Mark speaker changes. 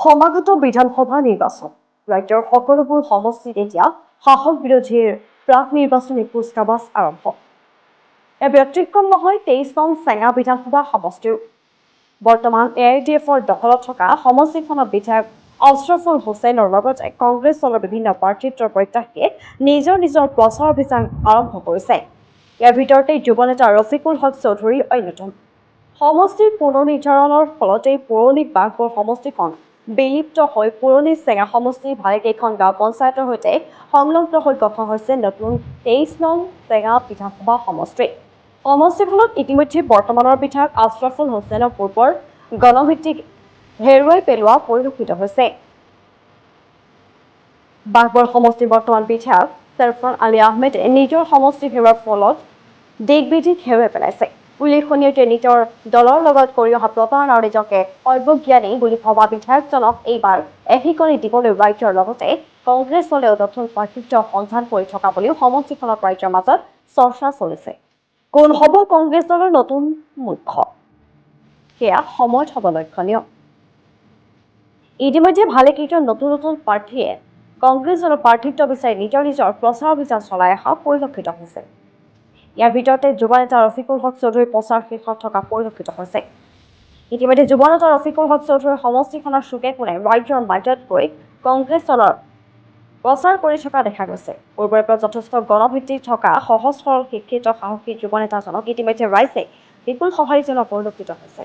Speaker 1: সমাগত বিধানসভা নিৰ্বাচন ৰাজ্যৰ সকলোবোৰ সমষ্টিত এতিয়া শাসক বিৰোধীৰ প্ৰাক নিৰ্বাচনী কুচকাৱাজ আৰম্ভ। এই ব্যতিক্ৰম নহয় 23 নং চেঙা বিধানসভা সমষ্টিৰ। বৰ্তমান AIDFৰ দখলত থকা সমষ্টিখনৰ বিধায়ক আশৰাফুল হুছেইনৰ লগতে কংগ্ৰেছ দলৰ বিভিন্ন প্ৰাৰ্থীত্বৰ প্ৰত্যাশীয়ে নিজৰ নিজৰ প্ৰচাৰ অভিযান আৰম্ভ কৰিছে। ইয়াৰ ভিতৰতে যুৱনেতা ৰফিকুল হক চৌধুৰী অন্যতম। সমষ্টিৰ পুনৰ নিৰ্ধাৰণৰ ফলতেই পুৰণি বাঘবৰ সমষ্টিখন বিলুপ্ত হৈ পুৰণি চেঙা সমষ্টিৰ ভালেকেইখন গাঁও পঞ্চায়তৰ সৈতে সংলগ্ন হৈ গঠন হৈছে নতুন 23 নং চেঙা বিধানসভা সমষ্টি। সমষ্টিখনত ইতিমধ্যে বৰ্তমানৰ বিধায়ক আশৰাফুল হুছেইনৰ পূৰ্বৰ গণভিত্তিক হেৰুৱাই পেলোৱা পৰিলক্ষিত হৈছে। বাঘবৰ সমষ্টিৰ বৰ্তমান বিধায়ক চেৰফান আলী আহমেদে নিজৰ সমষ্টি হেৰুৱাৰ ফলত দিগ্বিদিক হেৰুৱাই পেলাইছে। উল্লেখনীয় যে নিজৰ দলৰ লগত কৰি অহা প্ৰতাৰণাৰ নিজকে সৰ্বজ্ঞানী বুলি ভবা বিধায়কজনক এইবাৰ এশিকনি দিবলৈ ৰাজ্যৰ লগতে কংগ্ৰেছ দলেও নতুন প্ৰাৰ্থীত্ব সন্ধান কৰি থকা বুলিও সমষ্টিখনৰ ৰাইজৰ মাজত চৰ্চা চলিছে। কোন হ'ব কংগ্ৰেছ দলৰ নতুন মুখ্য, সেয়া সময়ত হ'ব লক্ষণীয়। ইতিমধ্যে ভালেকেইজন নতুন নতুন প্ৰাৰ্থীয়ে কংগ্ৰেছ দলৰ প্ৰাৰ্থীত্ব বিচাৰি নিজৰ নিজৰ প্ৰচাৰ অভিযান চলাই অহা পৰিলক্ষিত হৈছে। ইয়াৰ ভিতৰতে যুৱনেতা ৰফিকুল হক চৌধুৰীৰ প্ৰচাৰ শীৰ্ষত থকা পৰিলক্ষিত হৈছে। ইতিমধ্যে যুৱনেতা ৰফিকুল হক চৌধুৰীৰ সমষ্টিখনৰ চুকে কোণে ৰাজ্যৰ মাজত গৈ কংগ্ৰেছ দলৰ প্ৰচাৰ কৰি থকা দেখা গৈছে। পূৰ্বৰে পৰা যথেষ্ট গণভিত্তিক থকা সহজ সৰল শিক্ষিত সাহসী যুৱনেতাজনক ইতিমধ্যে ৰাইজে বিপুল সঁহাৰি জনোৱা পৰিলক্ষিত হৈছে।